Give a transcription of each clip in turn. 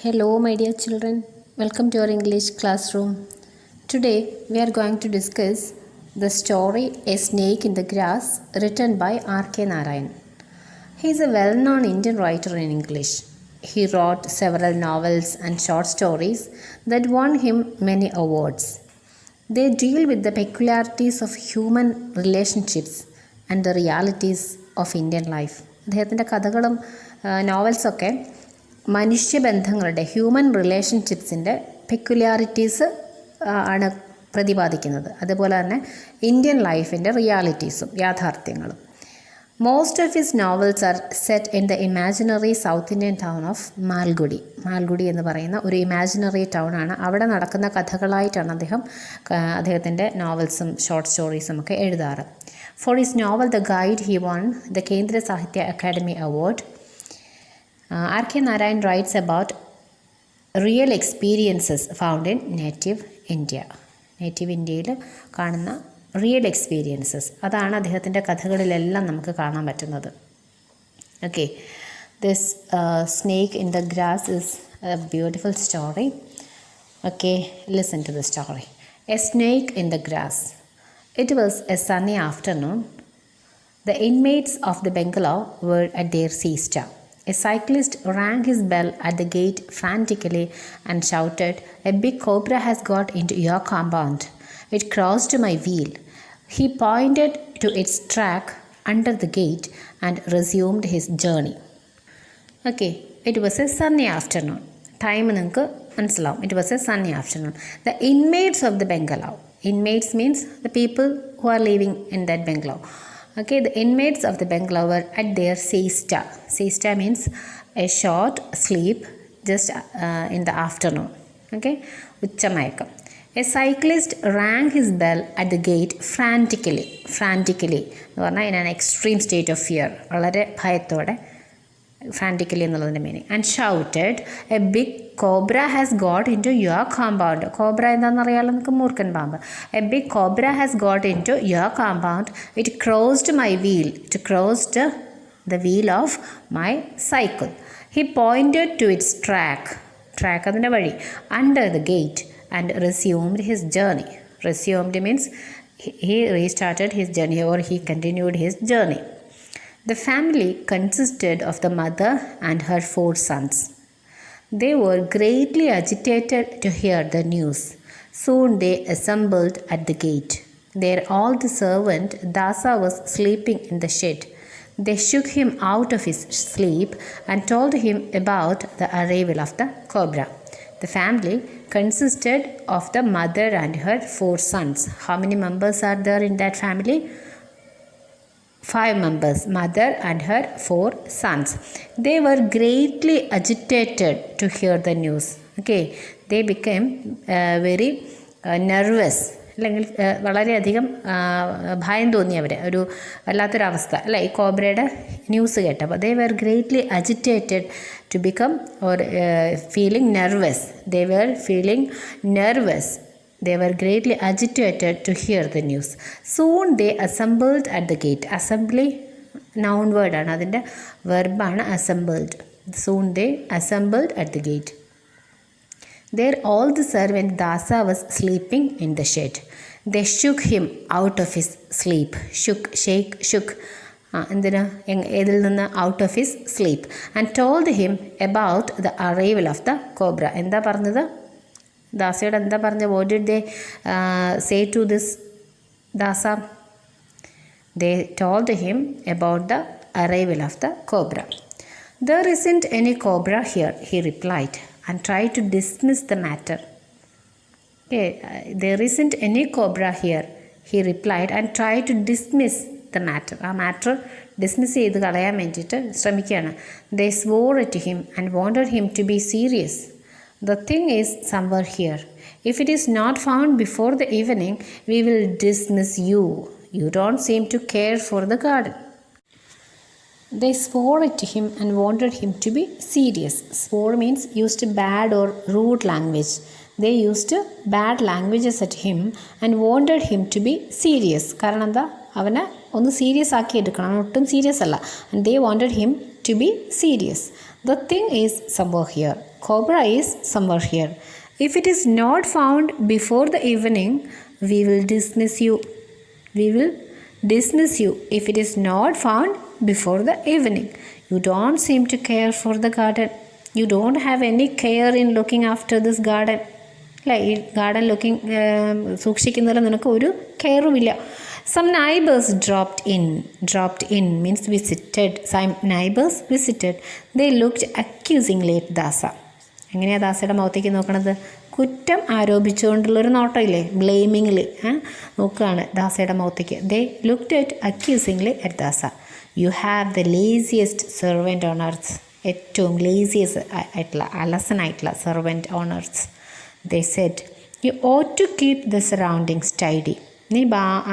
Hello, my dear children. Welcome to our English classroom. Today, we are going to discuss the story A Snake in the Grass, written by R.K. Narayan. He is a well-known Indian writer in English. He wrote several novels and short stories that won him many awards. They deal with the peculiarities of human relationships and the realities of Indian life. അദ്ദേഹത്തിൻ്റെ കഥകളും നോവൽസൊക്കെ മനുഷ്യബന്ധങ്ങളുടെ human റിലേഷൻഷിപ്സിൻ്റെ peculiarities ആണ് പ്രതിപാദിക്കുന്നത്. അതുപോലെ തന്നെ Indian ലൈഫിൻ്റെ റിയാലിറ്റീസും യാഥാർത്ഥ്യങ്ങളും. Most of his novels are set in the imaginary South Indian town of Malgudi. Malgudi എന്ന് പറയുന്ന ഒരു ഇമാജിനറി ടൗൺ ആണ്. അവിടെ നടക്കുന്ന കഥകളായിട്ടാണ് അദ്ദേഹത്തിൻ്റെ നോവൽസും ഷോർട്ട് സ്റ്റോറീസും ഒക്കെ എഴുതാറ്. For his novel the Guide he won the Kendra Sahitya Akademi award. R.K. Narayan writes about real experiences found in native India. Native ഇന്ത്യയിൽ കാണുന്ന റിയൽ എക്സ്പീരിയൻസസ് അതാണ് അദ്ദേഹത്തിൻ്റെ കഥകളിലെല്ലാം നമുക്ക് കാണാൻ പറ്റുന്നത്. Okay, this snake in the grass is a beautiful story. Okay, listen to the story. A snake in the grass. It was a sunny afternoon. The inmates of the bungalow were at their siesta. A cyclist rang his bell at the gate frantically and shouted, "A big cobra has got into your compound. It crossed my wheel." He pointed to its track under the gate and resumed his journey. Okay, it was a sunny afternoon. Time നിങ്ങൾക്ക് മനസ്സിലാവും. It was a sunny afternoon. The inmates of the bungalow. Inmates means the people who are living in that bungalow. Okay, the inmates of the bungalow were at their siesta. Siesta means a short sleep just in the afternoon. Okay, ഉച്ചമയക്കം. A cyclist rang his bell at the gate frantically. Frantically എന്ന് പറഞ്ഞാൽ in an extreme state of fear. വളരെ ഭയത്തോടെ. Frantically എന്നുള്ളതിൻ്റെ meaning. And shouted, "A big cobra has got into your compound." Cobra എന്താണെന്ന് അറിയാമല്ലോ നമുക്ക്, മൂർഖൻ പാമ്പ്. "A big cobra has got into your compound. It crossed my wheel." It crossed the wheel of my cycle. He pointed to its track. Track അതിൻ്റെ വഴി. Under the gate and resumed his journey. Resumed means he restarted his journey or he continued his journey. The family consisted of the mother and her 4 sons. They were greatly agitated to hear the news. Soon they assembled at the gate. Their old servant Dasa was sleeping in the shed. They shook him out of his sleep and told him about the arrival of the cobra. The family consisted of the mother and her 4 sons. How many members are there in that family? 5 members, mother and her 4 sons. They were greatly agitated to hear the news. Okay, they became very nervous. അല്ലെങ്കിൽ വളരെയധികം ഭയം തോന്നി അവർ, ഒരു വല്ലാത്തൊരവസ്ഥ അല്ലേ ഈ കോബ്രയുടെ news കേട്ടപ്പോൾ. They were greatly agitated to become or feeling nervous. They were feeling nervous. They were greatly agitated to hear the news. Soon they assembled at the gate. Assembly noun word ആണ്, അതിൻ്റെ വെർബാണ് assembled. Soon they assembled at the gate. There all the servant Dasa was sleeping in the shed. They shook him out of his sleep. Shook, shake, shook. എന്തിനാ, ഏതിൽ നിന്ന്? Out of his sleep. And told him about the arrival of the cobra. എന്താ പറഞ്ഞത്? ദാസയോട് എന്താ പറഞ്ഞത്? What did they say to this Dasa? They told him about the arrival of the cobra. "There isn't any cobra here," he replied, and tried to dismiss the matter. Okay, "There isn't any cobra here," he replied, and tried to dismiss the matter. ആ matter dismiss ചെയ്ത് കളയാൻ വേണ്ടിയിട്ട് ശ്രമിക്കുകയാണ്. They swore at him and wanted him to be serious. "The thing is somewhere here. If it is not found before the evening, we will dismiss you. You don't seem to care for the garden." They swore at him and wanted him to be serious. Swore means used bad or rude language. They used bad languages at him and wanted him to be serious. കാരണം എന്താ, അവനെ ഒന്ന് serious ആക്കി എടുക്കണം, ഒട്ടും serious അല്ല. And they wanted him to be serious. "The thing is somewhere here." cobra is somewhere here. If it is not found before the evening, we will dismiss you. We will dismiss you if it is not found before the evening. You don't seem to care for the garden. You don't have any care in looking after this garden. അല്ല, ഈ garden സൂക്ഷിക്കുന്നതിൽ നിനക്ക് ഒരു കെയറുമില്ല. Some neighbors dropped in means visited. Some neighbors visited. They looked accusingly at Dasa. എങ്ങനെയാണ് ദാസയുടെ മുഖത്തേക്ക് നോക്കണത്? കുറ്റം ആരോപിച്ചുകൊണ്ടുള്ളൊരു നോട്ടമില്ലേ, ബ്ലെയിമിങ്ങിൽ നോക്കുകയാണ് ദാസയുടെ മുഖത്തേക്ക്. They looked at accusingly at Dasa. You have the laziest servant on earth. ഏറ്റവും ലേസിയസ് ആയിട്ടുള്ള അലസനായിട്ടുള്ള servant on earth. They said, you ought to keep the surroundings tidy. നീ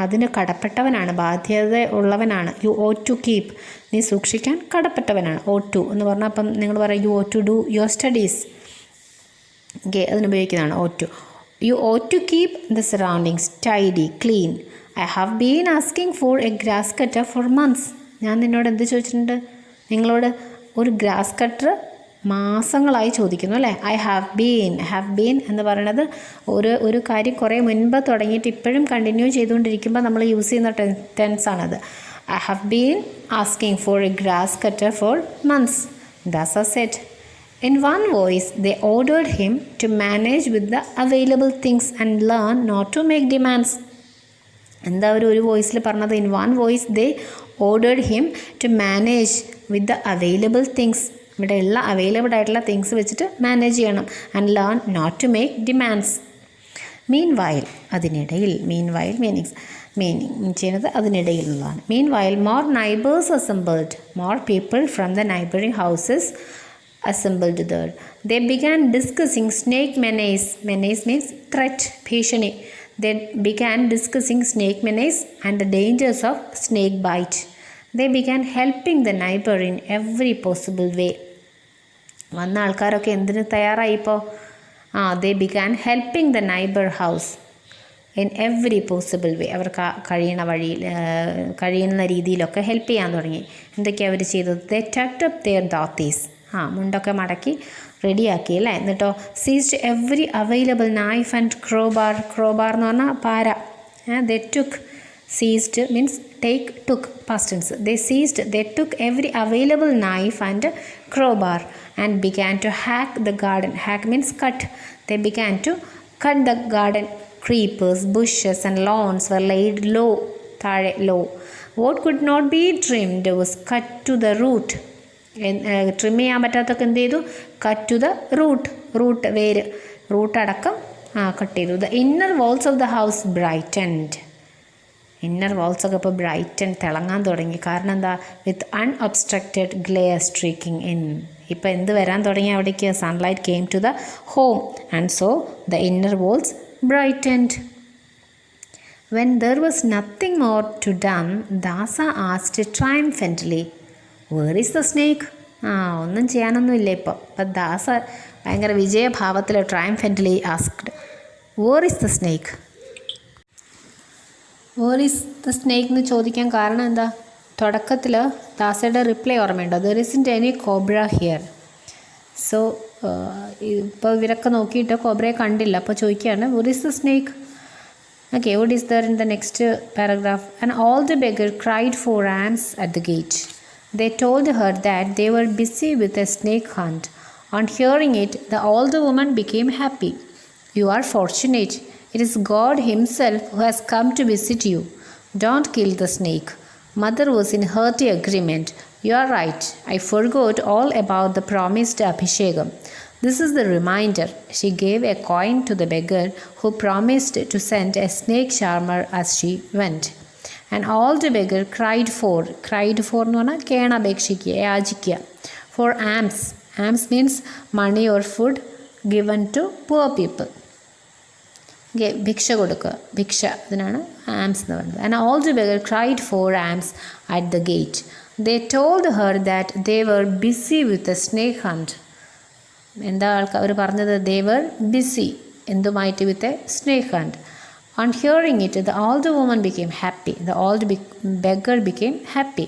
അതിന് കടപ്പെട്ടവനാണ്, ബാധ്യത ഉള്ളവനാണ്. യു ought to keep, നീ സൂക്ഷിക്കാൻ കടപ്പെട്ടവനാണ്. ought to എന്ന് പറഞ്ഞാൽ അപ്പം നിങ്ങൾ പറയും you ought to do your studies. Okay, അതിനുപയോഗിക്കുന്നതാണ് ought to. You ought to keep the surroundings tidy, clean. I have been asking for a grass cutter for months. ഞാൻ നിന്നോട് എന്ത് ചോദിച്ചിട്ടുണ്ട്? നിങ്ങളോട് ഒരു ഗ്രാസ് കട്ടർ മാസങ്ങളായി ചോദിക്കുന്നു അല്ലേ. ഐ ഹാവ് ബീൻ എന്ന് പറയുന്നത് ഒരു കാര്യം കുറേ മുൻപ് തുടങ്ങിയിട്ട് ഇപ്പോഴും കണ്ടിന്യൂ ചെയ്തുകൊണ്ടിരിക്കുമ്പോൾ നമ്മൾ യൂസ് ചെയ്യുന്ന ടെൻസാണത്. I have been asking for a grass cutter for months, Dasa said. In one voice, they ordered him to manage with the available things and learn not to make demands. എന്താ ഒരു വോയിസിൽ പറഞ്ഞത്? In one voice they ordered him to manage with the available things. ഇവിടെ ഉള്ള available ആയിട്ടുള്ള things വെച്ചിട്ട് manage ചെയ്യണം. And learn not to make demands. Meanwhile, അതിനിടയിൽ. മീൻ വയൽ മീനിങ് ചെയ്യുന്നത് അതിനിടയിലുള്ളതാണ്. Meanwhile more neighbours assembled. More people from the neighbouring houses assembled there. They began discussing snake menace. Menace means threat, ഭീഷണി. They began discussing snake menace and the dangers of snake bite. They began helping the neighbor in every possible way. വന്ന ആൾക്കാരൊക്കെ എന്തിനു തയ്യാറായി ഇപ്പോൾ? they began helping the neighbor house in every possible way. അവർക്ക് കഴിയുന്ന രീതിയിലൊക്കെ help ചെയ്യാൻ തുടങ്ങി. എന്തൊക്കെയാണ് അവർ ചെയ്തത്? They tucked up their dhotis. മുണ്ടൊക്കെ മടക്കി റെഡിയാക്കി അല്ലേ. എന്നിട്ടോ seized every available knife and crowbar. Crowbar എന്ന് പറഞ്ഞാൽ പാര. They took, seized means take, took past tense. They took every available knife and crowbar and began to hack the garden. Hack means cut. They began to cut the garden. Creepers, bushes and lawns were laid low, താഴെ, low. What could not be trimmed was cut to the root. Trim ചെയ്യാൻ പറ്റാത്തൊക്കെ എന്ത് ചെയ്തു? Cut to the root വേര്, root അടക്കം cut ചെയ്തു. The inner walls of the house brightened. Inner വാൾസൊക്കെ ഇപ്പോൾ തിളങ്ങാൻ തുടങ്ങി. കാരണം എന്താ? With unobstructed glare streaking in. ഇപ്പോൾ എന്ത് വരാൻ തുടങ്ങി അവിടേക്ക്? Sunlight came to the home and so the inner walls brightened. When there was nothing more to done, Dasa asked triumphantly, where is the snake? ഒന്നും ചെയ്യാനൊന്നുമില്ല ഇപ്പോൾ. അപ്പം ദാസ ഭയങ്കര വിജയഭാവത്തിൽ triumphantly asked, where is the snake? Where is the snake എന്ന് ചോദിക്കാൻ കാരണം എന്താ? തുടക്കത്തിൽ ദാസയുടെ റിപ്ലൈ ഓർമ്മയുണ്ടോ? There isn't any cobra here. So ഇപ്പോൾ ഇവരൊക്കെ നോക്കിയിട്ട് കോബ്രയെ കണ്ടില്ല. അപ്പോൾ ചോദിക്കുകയാണ് where is the snake? Okay, what is there in the next paragraph? And all the beggar cried for ants at the gate. They told her that they were busy with a snake hunt. On hearing it, the old woman became happy. You are fortunate. It is God Himself who has come to visit you. Don't kill the snake. Mother was in hearty agreement. You are right. I forgot all about the promised Abhishekam. This is the reminder. She gave a coin to the beggar who promised to send a snake charmer as she went. And all the beggar cried for എന്ന് പറഞ്ഞാൽ കേണപേക്ഷിക്കുക, യാചിക്കുക. For alms. Alms means money or food given to poor people. Okay, ഭിക്ഷ കൊടുക്കുക, ഭിക്ഷ, അതിനാണ് alms എന്ന് പറയുന്നത്. And all the beggar cried for alms at the gate. They told her that they were busy with a snake hunt. എന്താ അവർ പറഞ്ഞത്? They were busy എന്തുമായിട്ട്? with a snake hunt. On hearing it, the old woman became happy. The old beggar became happy.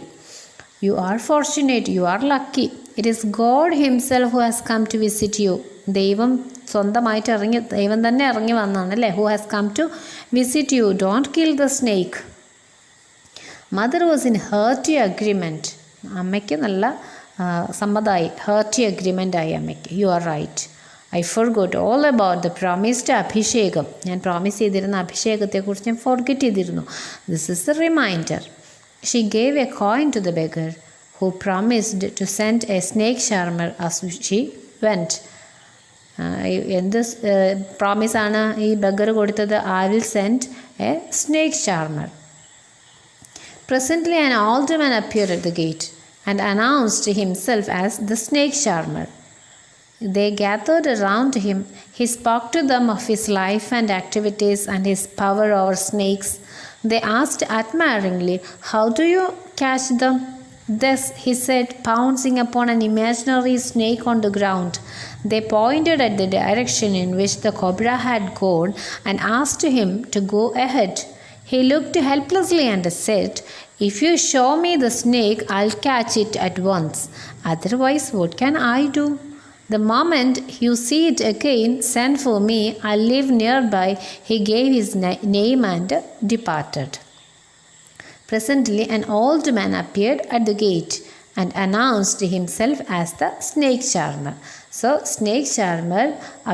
You are fortunate. You are lucky. It is God himself who has come to visit you. ദൈവം സ്വന്തമായിട്ട് ദൈവം തന്നെ ഇറങ്ങി വന്നാണ് അല്ലേ. Who has come to visit you. Don't kill the snake. Mother was in hearty agreement. അമ്മയ്ക്ക് നല്ല സമ്മതമായി. hearty agreement ആയി അമ്മയ്ക്ക്. You are right. I forgot all about the promised അഭിഷേകം. ഞാൻ പ്രോമിസ് ചെയ്തിരുന്ന അഭിഷേകത്തെക്കുറിച്ച് ഞാൻ ഫോർഗെറ്റ് ചെയ്തിരുന്നു. This is the reminder. She gave a coin to the beggar who promised to send a snake charmer as she went. എന്ത് പ്രോമിസാണ് ഈ bugger കൊടുത്തത്? I will send a snake charmer. Presently an alderman appeared at the gate and announced himself as the snake charmer. They gathered around him. He spoke to them of his life and activities and his power over snakes. They asked admiringly, "How do you catch them?" This, he said, pouncing upon an imaginary snake on the ground. They pointed at the direction in which the cobra had gone and asked him to go ahead. He looked helplessly and said, "If you show me the snake, I'll catch it at once. Otherwise, what can I do? The moment you see it again, send for me. I'll live nearby." He gave his name and departed. Presently, an old man appeared at the gate and announced himself as the snake charmer. So, snake charmer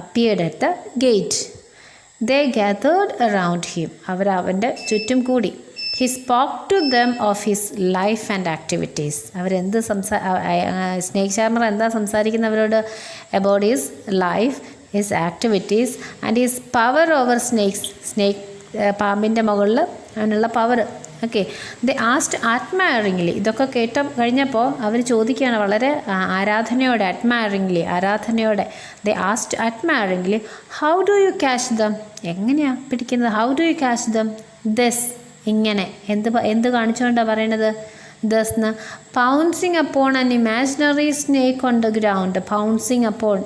appeared at the gate. They gathered around him. അവർ അവൻ്റെ ചുറ്റും കൂടി. He spoke to them of his life and activities. അവരെന്ത് snake charmer എന്താ സംസാരിക്കുന്നവരോട്? about his life, his activities and his power over snakes. Snake പാമ്പിൻ്റെ മുകളിൽ അവനുള്ള power. Okay. They asked admiringly. ഇതൊക്കെ കേട്ട കഴിഞ്ഞപ്പോൾ അവർ ചോദിക്കുകയാണ് വളരെ ആരാധനയോടെ, ആരാധനയോടെ. They asked admiringly, how do you catch them? എങ്ങനെയാണ് പിടിക്കുന്നത്? How do you catch them? Thus, ഇങ്ങനെ. എന്ത് കാണിച്ചുകൊണ്ടാണ് പറയണത്? ദസ്ന്ന് pouncing upon an imaginary snake on the ground. Pouncing upon,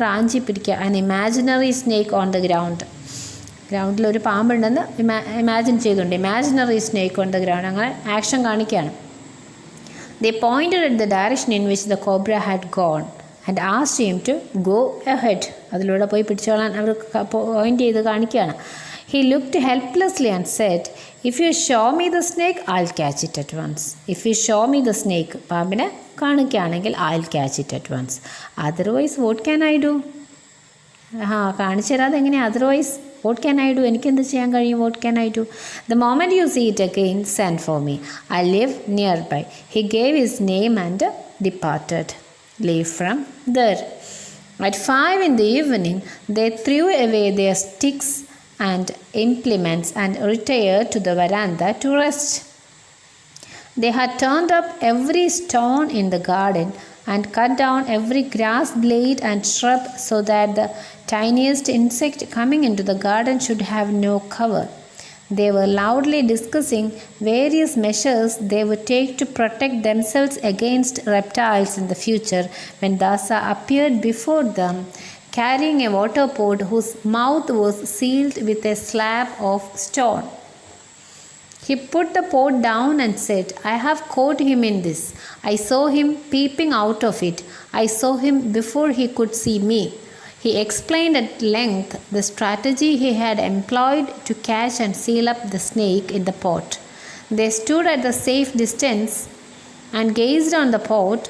റാഞ്ചി പിടിക്കുക. An imaginary snake on the ground. ഗ്രൗണ്ടിലൊരു പാമ്പുണ്ടെന്ന് ഇമാജിൻ ചെയ്തുകൊണ്ട് imaginary snake on the ground. അങ്ങനെ ആക്ഷൻ കാണിക്കുകയാണ്. They pointed at the direction in which the cobra had gone and asked him to go ahead. അതിലൂടെ പോയി പിടിച്ചോളാൻ അവർ point ചെയ്ത് കാണിക്കുകയാണ്. He looked helplessly and said, "If you show me the snake, I'll catch it at once." If you show me the snake, പാമ്പിനെ കാണിക്കുകയാണെങ്കിൽ I'll catch it at once. Otherwise, what can I do? കാണിച്ചു തരാതെ എങ്ങനെയാണ്? Otherwise what can I do? എനിക്കെന്ത് ചെയ്യാൻ കഴിയും? what can I do? The moment you see it again, send for me. I live nearby. He gave his name and departed. Leave from there. At 5 in the evening, they threw away their sticks and implements and retired to the veranda to rest. They had turned up every stone in the garden and cut down every grass blade and shrub so that the tiniest insect coming into the garden should have no cover. They were loudly discussing various measures they would take to protect themselves against reptiles in the future when Dasa appeared before them, carrying a water pot whose mouth was sealed with a slab of stone. He put the pot down and said, "I have caught him in this. I saw him peeping out of it. I saw him before he could see me." He explained at length the strategy he had employed to catch and seal up the snake in the pot. They stood at a safe distance and gazed on the pot.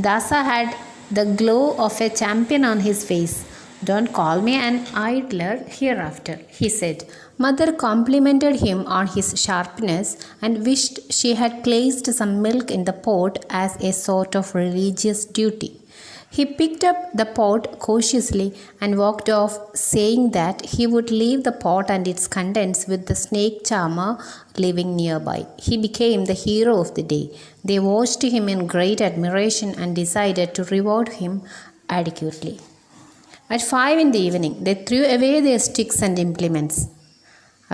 Dasa had the glow of a champion on his face. "Don't call me an idler hereafter," he said. Mother complimented him on his sharpness and wished she had placed some milk in the pot as a sort of religious duty. He picked up the pot cautiously and walked off, saying that he would leave the pot and its contents with the snake charmer living nearby. He became the hero of the day. They watched him in great admiration and decided to reward him adequately. At 5 in the evening, they threw away their sticks and implements.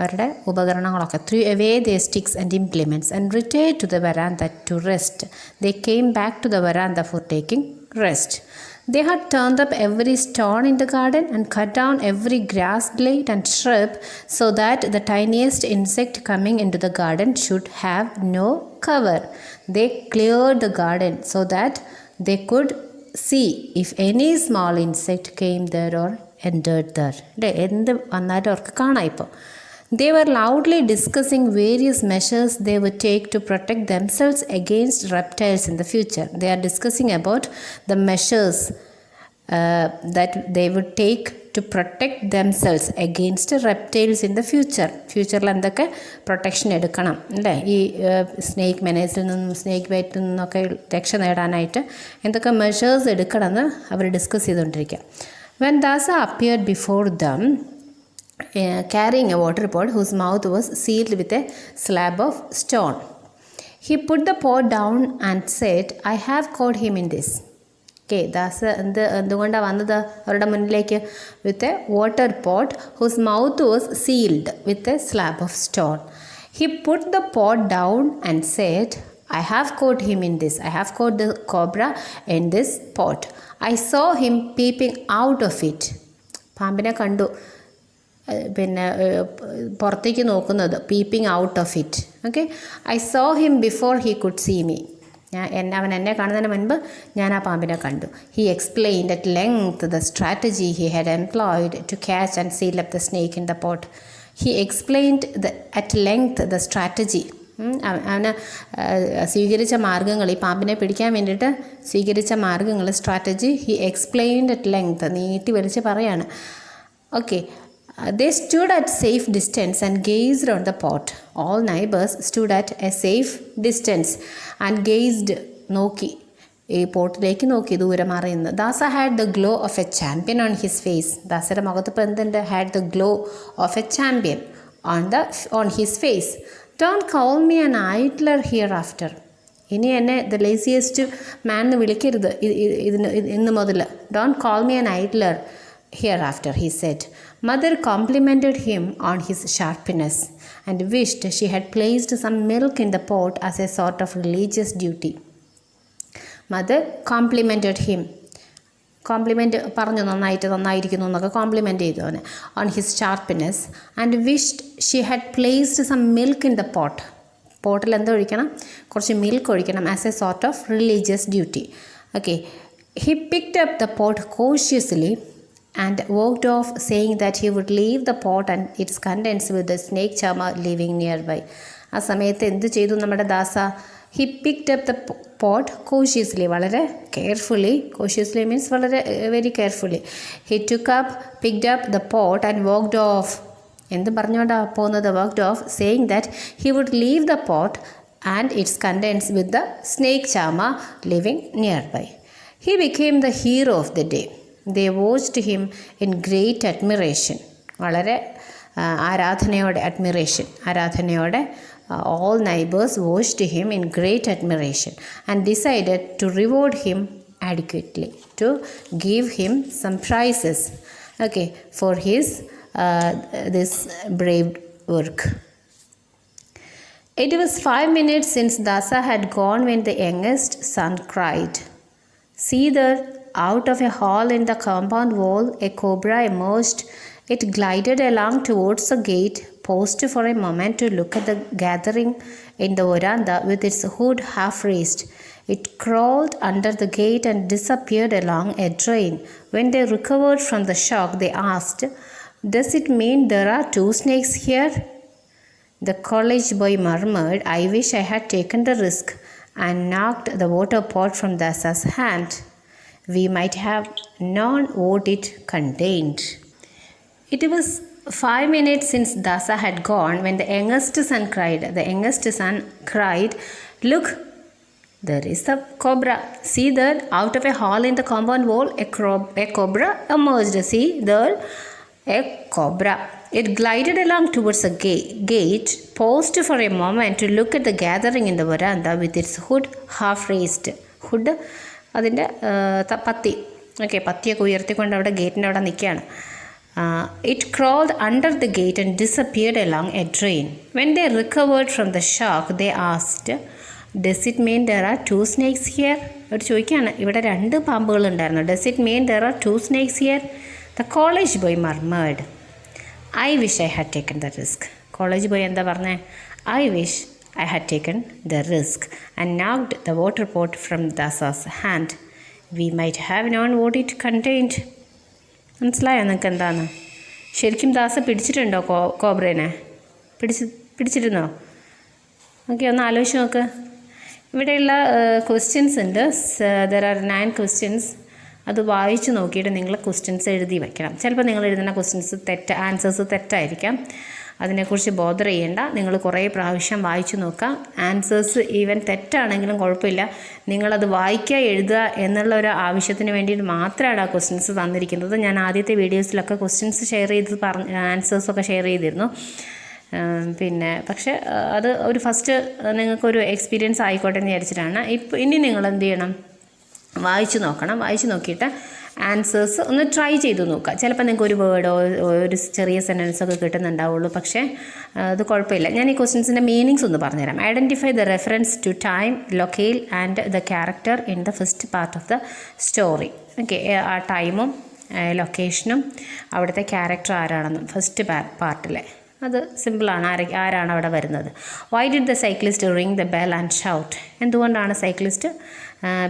അവരുടെ ഉപകരണങ്ങളൊക്കെ threw away their sticks and implements and retired to the veranda to rest. They came back to the veranda for taking rest. They had turned up every stone in the garden and cut down every grass blade and shrub so that the tiniest insect coming into the garden should have no cover. They cleared the garden so that they could see if any small insect came there or entered there. എന്ത് വന്നാലും അവർക്ക് കാണാം ഇപ്പോൾ. They were loudly discussing various measures they would take to protect themselves against reptiles in the future. They are discussing about the measures that they would take to protect themselves against reptiles in the future. ഫ്യൂച്ചറിൽ എന്തൊക്കെ protection എടുക്കണം അല്ലേ, ഈ snake മെനേസിൽ നിന്നും snake ബൈറ്റിൽ നിന്നൊക്കെ രക്ഷ നേടാനായിട്ട് എന്തൊക്കെ മെഷേഴ്സ് എടുക്കണമെന്ന് അവർ ഡിസ്കസ് ചെയ്തുകൊണ്ടിരിക്കുക. When Dasa appeared before them, carrying a water pot whose mouth was sealed with a slab of stone, he put the pot down and said, I have caught him in this. Okay, ദാസ എന്തുകൊണ്ടാണ് വന്നത് അവരുടെ മുന്നിലേക്ക്? With a water pot whose mouth was sealed with a slab of stone. He put the pot down and said, I have caught him in this. I have caught the cobra in this pot. I saw him peeping out of it. പാമ്പിനെ കണ്ടു, പിന്നെ പുറത്തേക്ക് നോക്കുന്നത്, peeping out of it. Okay, I saw him before he could see me. അവൻ എന്നെ കാണുന്നതിന് മുൻപ് ഞാൻ ആ പാമ്പിനെ കണ്ടു. He explained at length the strategy he had employed to catch and seal up the snake in the pot. He explained at length the strategy. അവന് സ്വീകരിച്ച മാർഗ്ഗങ്ങൾ, ഈ പാമ്പിനെ പിടിക്കാൻ വേണ്ടിയിട്ട് സ്വീകരിച്ച മാർഗ്ഗങ്ങൾ, strategy, he explained at length, നീട്ടി വലിച്ച് പറയാണ്. Okay, they stood at safe distance and gazed on the pot. All neighbors stood at a safe distance and gazed, നോക്കി, ഈ പോട്ടിലേക്ക് നോക്കി, ദൂരെ മാറിയുന്നു. Dasa had the glow of a champion on his face. ദാസയുടെ മുഖത്ത് ഇപ്പോൾ എന്തുണ്ട്? Had the glow of a champion on his face. Don't call me an idler hereafter. ഇനി എന്നെ ദ ലേസിയസ്റ്റ് മാൻ എന്ന് വിളിക്കരുത് ഇന്ന് മുതൽ. Don't call me an idler hereafter, he said. Mother complimented him on his sharpness and wished she had placed some milk in the pot as a sort of religious duty. Mother complimented him. Compliment പറഞ്ഞു, നന്നായിരിക്കുന്നു എന്നൊക്കെ compliment ചെയ്തു അവനെ. On his sharpness and wished she had placed some milk in the pot. പോട്ടിൽ എന്താ ഒഴിക്കണം? കുറച്ച് milk ഒഴിക്കണം. As a sort of religious duty. Okay, he picked up the pot cautiously and walked off, saying that he would leave the pot and its contents with the snake charmer living nearby. ആ സമയത്ത് എന്ത് ചെയ്തു നമ്മുടെ Dasa? He picked up the pot cautiously, വളരെ carefully. Cautiously means വളരെ very carefully. He picked up the pot and walked off. എന്ത് പറഞ്ഞുകൊണ്ടാണ് പോകുന്നത്? walked off, saying that he would leave the pot and its contents with the snake charmer living nearby. He became the hero of the day. They watched him in great admiration. വളരെ ആരാധനയോടെ, ആരാധനയോടെ all neighbors watched him in great admiration and decided to reward him adequately, to give him some prizes, okay, for his this brave work. It was 5 minutes since Dasa had gone when the youngest son cried, "See there! Out of a hole in the compound wall, a cobra emerged. It glided along towards the gate, paused for a moment to look at the gathering in the veranda with its hood half raised. It crawled under the gate and disappeared along a drain. When they recovered from the shock, they asked, 'Does it mean there are 2 snakes here?' The college boy murmured, 'I wish I had taken the risk,' and knocked the water pot from Dasa's hand. We might have known what it contained. It was 5 minutes since Dasa had gone when the youngest son cried. The youngest son cried, "Look, there is a cobra. See there, out of a hole in the compound wall, a cobra emerged. See there, a cobra. It glided along towards the gate, paused for a moment to look at the gathering in the veranda with its hood half raised." Hood, അതിൻ്റെ പത്തി, okay, പത്തിയൊക്കെ ഉയർത്തിക്കൊണ്ട് അവിടെ ഗേറ്റിൻ്റെ അവിടെ നിൽക്കുകയാണ്. It crawled under the gate and disappeared along a drain. When they recovered from the shock, they asked, "Does it mean there are 2 snakes here?" അവർ ചോദിക്കുകയാണ്, ഇവിടെ 2 പാമ്പുകളുണ്ടായിരുന്നു. "Does it mean there are 2 snakes here?" The college boy murmured, "I wish I had taken the risk." College boy എന്താ പറഞ്ഞേ? "I wish I had taken the risk," and knocked the water pot from Dasa's hand. We might have known what it contained. മനസ്സിലായോ നിങ്ങൾക്ക് എന്താണ്? ശരിക്കും ദാസ പിടിച്ചിട്ടുണ്ടോ കോബ്രേനെ? പിടിച്ചിരുന്നോ? Okay, ഒന്ന് ആലോചിച്ച് നോക്ക്. ഇവിടെയുള്ള ക്വസ്റ്റ്യൻസ് ഉണ്ട്. There are 9 questions. അത് വായിച്ച് നോക്കിയിട്ട് നിങ്ങൾ ക്വസ്റ്റ്യൻസ് എഴുതി വയ്ക്കണം. ചിലപ്പോൾ നിങ്ങൾ എഴുതുന്ന ക്വസ്റ്റ്യൻസ് ആൻസേഴ്സ് തെറ്റായിരിക്കാം. അതിനെക്കുറിച്ച് ബോദർ ചെയ്യേണ്ട. നിങ്ങൾ കുറേ പ്രാവശ്യം വായിച്ചു നോക്കുക. ആൻസേഴ്സ് ഈവൻ തെറ്റാണെങ്കിലും കുഴപ്പമില്ല, നിങ്ങളത് വായിക്കുക, എഴുതുക എന്നുള്ള ഒരു ആവശ്യത്തിന് വേണ്ടിയിട്ട് മാത്രമാണ് ആ ക്വസ്റ്റ്യൻസ് തന്നിരിക്കുന്നത്. ഞാൻ ആദ്യത്തെ വീഡിയോസിലൊക്കെ ക്വസ്റ്റ്യൻസ് ഷെയർ ചെയ്ത് ആൻസേഴ്സൊക്കെ ഷെയർ ചെയ്തിരുന്നു. പിന്നെ പക്ഷേ അത് ഒരു ഫസ്റ്റ് നിങ്ങൾക്കൊരു എക്സ്പീരിയൻസ് ആയിക്കോട്ടെ എന്ന് വിചാരിച്ചിട്ടാണ്. ഇനി നിങ്ങൾ എന്ത് ചെയ്യണം? വായിച്ച് നോക്കണം. വായിച്ച് നോക്കിയിട്ട് ആൻസേഴ്സ് ഒന്ന് ട്രൈ ചെയ്ത് നോക്കുക. ചിലപ്പോൾ നിങ്ങൾക്ക് ഒരു വേർഡോ ഒരു ചെറിയ സെൻറ്റൻസൊക്കെ കിട്ടുന്നുണ്ടാവുള്ളൂ. പക്ഷേ അത് കുഴപ്പമില്ല. ഞാൻ ഈ ക്വസ്റ്റ്യൻസിൻ്റെ മീനിങ്സ് ഒന്ന് പറഞ്ഞുതരാം. Identify the reference to time, locale and the character in the first part of the story. Okay, ആ ടൈമും ലൊക്കേഷനും അവിടുത്തെ ക്യാരക്ടർ ആരാണെന്നും ഫസ്റ്റ് പാർട്ടിലെ അത് സിമ്പിളാണ്. ആരാണ് അവിടെ വരുന്നത്? Why did the cyclist ring the bell and shout? എന്തുകൊണ്ടാണ് സൈക്ലിസ്റ്റ്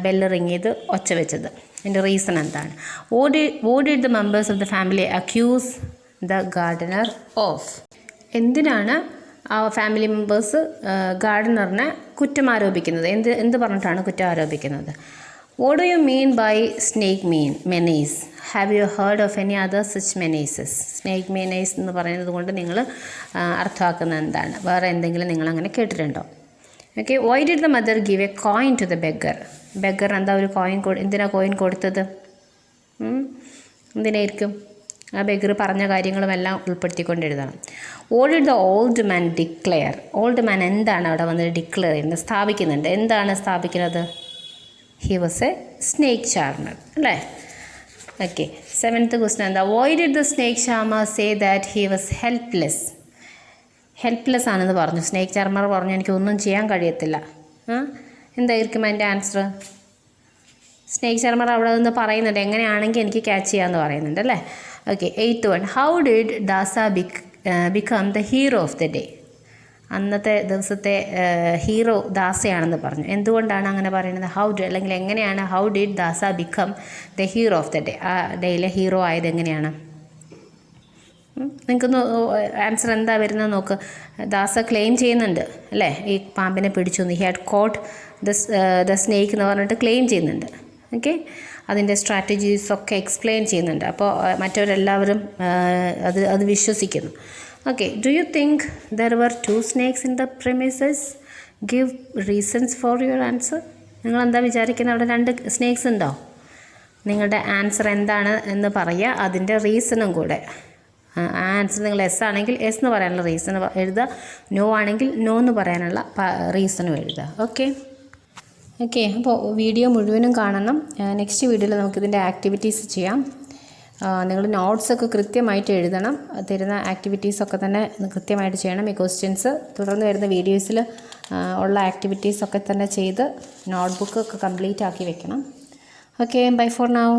ബെല്ല് റിങ് ചെയ്ത് ഒച്ച വെച്ചത്? അതിൻ്റെ റീസൺ എന്താണ്? What did the members of the family accuse the gardener of? എന്തിനാണ് ആ ഫാമിലി മെമ്പേഴ്സ് ഗാർഡനറിനെ കുറ്റം ആരോപിക്കുന്നത്? എന്ത് പറഞ്ഞിട്ടാണ് കുറ്റം ആരോപിക്കുന്നത്? What do you mean by snake menace? Have you heard of any other such menaces? Snake menace എന്ന് പറയുന്നത് കൊണ്ട് നിങ്ങൾ അർത്ഥമാക്കുന്നത് എന്താണ്? വേറെ എന്തെങ്കിലും നിങ്ങളങ്ങനെ കേട്ടിട്ടുണ്ടോ? Okay, why did the mother give a coin to the beggar? Beggar എന്താ ഒരു എന്തിനാ കോയിൻ കൊടുത്തത്? എന്തിനായിരിക്കും? ആ ബെഗർ പറഞ്ഞ കാര്യങ്ങളുമെല്ലാം ഉൾപ്പെടുത്തിക്കൊണ്ട് എഴുതണം. What did the old man declare? Old man എന്താണ് അവിടെ വന്നിട്ട് ഡിക്ലെയർ ചെയ്യുന്നത്? സ്ഥാപിക്കുന്നുണ്ട്. എന്താണ് സ്ഥാപിക്കുന്നത്? He was a snake charmer, അല്ലേ? ഓക്കെ, 7th ക്വസ്റ്റ്യൻ എന്താ? Why did the snake charmer say that he was helpless? Helpless ആണെന്ന് പറഞ്ഞു. സ്നേക്ക് ചാർമർ പറഞ്ഞു എനിക്കൊന്നും ചെയ്യാൻ കഴിയത്തില്ല. എന്തായിരിക്കും അതിൻ്റെ ആൻസർ? സ്നേക്ക് ചാർമർ അവിടെ നിന്ന് പറയുന്നുണ്ട് എങ്ങനെയാണെങ്കിൽ എനിക്ക് ക്യാച്ച് ചെയ്യാമെന്ന് പറയുന്നുണ്ട്, അല്ലേ? Okay, 8th one. How did Dasa become the hero of the day? അന്നത്തെ ദിവസത്തെ ഹീറോ ദാസയാണെന്ന് പറഞ്ഞു. എന്തുകൊണ്ടാണ് അങ്ങനെ പറയുന്നത്? അല്ലെങ്കിൽ എങ്ങനെയാണ് how did Dasa become the hero of the day? ആ ഡേയിലെ ഹീറോ ആയത് എങ്ങനെയാണ്? നിങ്ങൾക്കൊന്ന് ആൻസർ എന്താ വരുന്നത് നോക്ക്. ദാസ ക്ലെയിം ചെയ്യുന്നുണ്ട്, അല്ലേ? ഈ പാമ്പിനെ പിടിച്ചു എന്ന്. He had caught the snake എന്ന് പറഞ്ഞിട്ട് ക്ലെയിം ചെയ്യുന്നുണ്ട്. ഓക്കെ, അതിൻ്റെ സ്ട്രാറ്റജീസൊക്കെ എക്സ്പ്ലെയിൻ ചെയ്യുന്നുണ്ട്. അപ്പോൾ മറ്റവരെല്ലാവരും അത് വിശ്വസിക്കുന്നു. Okay, do you think there were 2 snakes in the premises? Give reasons for your answer. നിങ്ങൾ എന്താ വിചാരിക്കുന്നത്? അവിടെ 2 സ്നേക്സ് ഉണ്ടോ? നിങ്ങളുടെ ആൻസർ എന്താണ് എന്ന് പറയുക, അതിൻ്റെ റീസണും കൂടെ. ആൻസർ നിങ്ങൾ എസ് ആണെങ്കിൽ എസ് എന്ന് പറയാനുള്ള റീസൺ എഴുതുക, നോ ആണെങ്കിൽ നോ എന്ന് പറയാനുള്ള റീസണും എഴുതുക. ഓക്കെ, അപ്പോൾ വീഡിയോ മുഴുവനും കാണണം. നെക്സ്റ്റ് വീഡിയോയിൽ നമുക്കിതിൻ്റെ ആക്ടിവിറ്റീസ് ചെയ്യാം. നിങ്ങൾ നോട്ട്സൊക്കെ കൃത്യമായിട്ട് എഴുതണം. തരുന്ന ആക്ടിവിറ്റീസൊക്കെ തന്നെ കൃത്യമായിട്ട് ചെയ്യണം. ഈ ക്വസ്റ്റ്യൻസ് തുടർന്ന് വരുന്ന വീഡിയോസിൽ ഉള്ള ആക്ടിവിറ്റീസൊക്കെ തന്നെ ചെയ്ത് നോട്ട്ബുക്ക് ഒക്കെ കംപ്ലീറ്റ് ആക്കി വെക്കണം. Okay, bye for now.